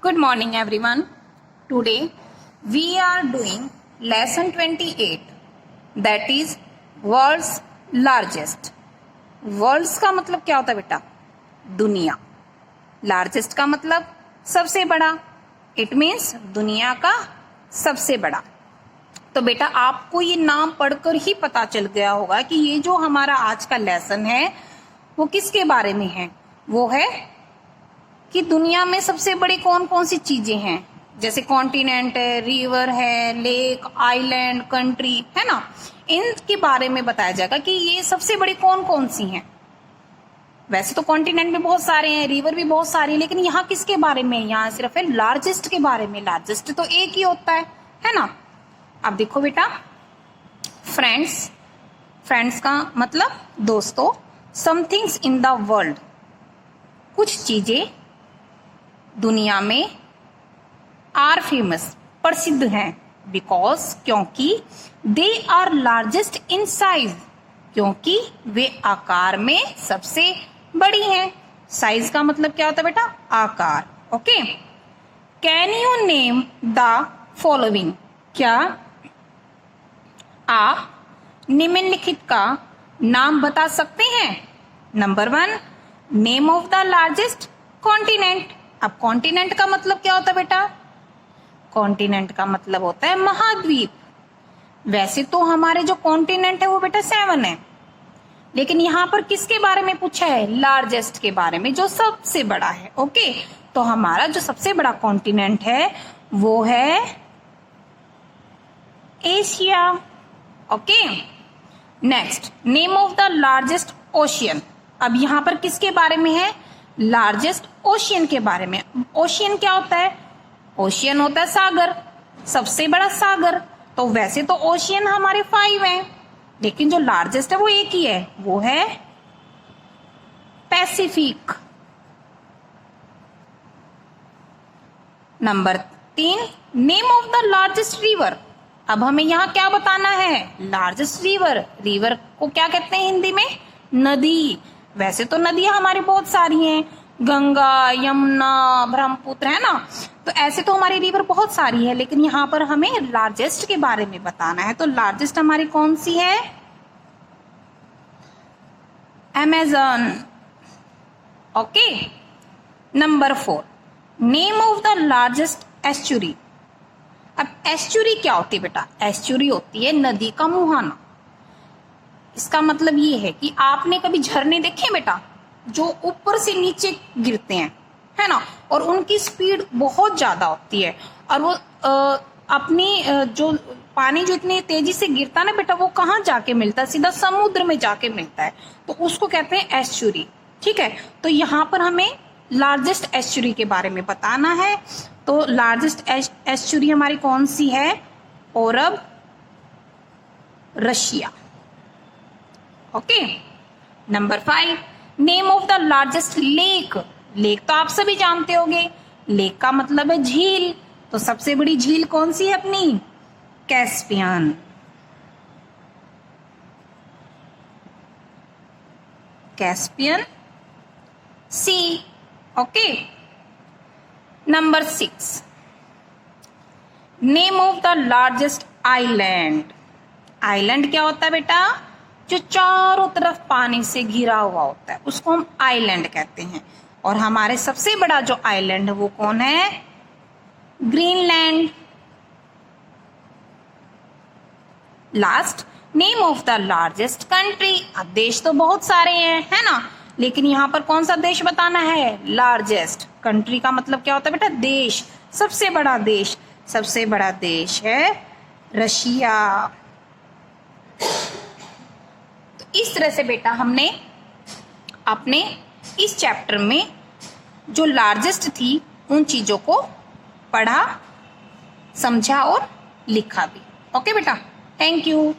Good morning everyone. Today we are doing lesson 28, that is world's largest. World's का मतलब क्या होता है बेटा? दुनिया. Largest का मतलब सबसे बड़ा. It means दुनिया का सबसे बड़ा. तो बेटा आपको ये नाम पढ़कर ही पता चल गया होगा कि ये जो हमारा आज का लेसन है वो किसके बारे में है. वो है कि दुनिया में सबसे बड़ी कौन कौन सी चीजें हैं. जैसे कॉन्टिनेंट है, रिवर है, लेक, आइलैंड, कंट्री, है ना. इनके बारे में बताया जाएगा कि ये सबसे बड़ी कौन कौन सी हैं. वैसे तो कॉन्टिनेंट में बहुत सारे हैं, रिवर भी बहुत सारे हैं, लेकिन यहाँ किसके बारे में? यहाँ सिर्फ है लार्जेस्ट के बारे में. लार्जेस्ट तो एक ही होता है ना. अब देखो बेटा, फ्रेंड्स का मतलब दोस्तों. समथिंग्स इन द वर्ल्ड, कुछ चीजें दुनिया में आर फेमस, प्रसिद्ध हैं. बिकॉज क्योंकि they are largest in size, क्योंकि वे आकार में सबसे बड़ी हैं. साइज का मतलब क्या होता है बेटा? आकार. Okay. Can you name the following? क्या आप निम्नलिखित का नाम बता सकते हैं? Number 1, name of the largest continent. अब कॉन्टिनेंट का मतलब क्या होता है बेटा? कॉन्टिनेंट का मतलब होता है महाद्वीप. वैसे तो हमारे जो कॉन्टिनेंट है वो बेटा 7 है, लेकिन यहां पर किसके बारे में पूछा है? लार्जेस्ट के बारे में, जो सबसे बड़ा है. ओके. तो हमारा जो सबसे बड़ा कॉन्टिनेंट है वो है Asia. Okay. Next, name of the largest ocean. अब यहां पर किसके बारे में है? लार्जेस्ट ओशियन के बारे में. ओशियन क्या होता है? ओशियन होता है सागर, सबसे बड़ा सागर. तो वैसे तो ओशियन हमारे 5 हैं, लेकिन जो लार्जेस्ट है वो एक ही है, वो है Pacific. Number 3, name of the largest river. अब हमें यहाँ क्या बताना है? Largest river. रिवर को क्या कहते हैं हिंदी में? नदी. वैसे तो नदियां हमारी बहुत सारी हैं, गंगा, यमुना, ब्रह्मपुत्र, है ना. तो ऐसे तो हमारी रिवर बहुत सारी है, लेकिन यहाँ पर हमें लार्जेस्ट के बारे में बताना है. तो लार्जेस्ट हमारी कौन सी है? Amazon. Okay. Number 4, name of the largest estuary. अब एस्चुरी क्या होती है बेटा? एस्चुरी होती है नदी का मुहाना. इसका मतलब ये है कि आपने कभी झरने देखे बेटा, जो ऊपर से नीचे गिरते हैं, है ना, और उनकी स्पीड बहुत ज्यादा होती है, और वो अपनी जो पानी जो इतनी तेजी से गिरता है ना बेटा, वो कहाँ जाके मिलता है? सीधा समुद्र में जाके मिलता है. तो उसको कहते हैं एस्चुरी. ठीक है. तो यहाँ पर हमें लार्जेस्ट एस्चुरी के बारे में बताना है. तो लार्जेस्ट एस्चुरी हमारी कौन सी है? ओरब, Russia. Okay. Number 5, name of the largest lake. Lake तो आप सभी जानते होंगे. लेक का मतलब है झील. तो सबसे बड़ी झील कौन सी है अपनी? Caspian. Caspian sea. Okay. Number 6, name of the largest island. Island क्या होता है बेटा? जो चारों तरफ पानी से घिरा हुआ होता है, उसको हम आइलैंड कहते हैं. और हमारे सबसे बड़ा जो आइलैंड है वो कौन है? Greenland. Last, name of the largest country. अब देश तो बहुत सारे हैं, है ना, लेकिन यहाँ पर कौन सा देश बताना है? लार्जेस्ट. कंट्री का मतलब क्या होता है बेटा? देश, सबसे बड़ा देश. सबसे बड़ा देश है रशिया. इस तरह से बेटा हमने अपने इस चैप्टर में जो लार्जेस्ट थी उन चीजों को पढ़ा, समझा और लिखा भी. ओके बेटा, थैंक यू.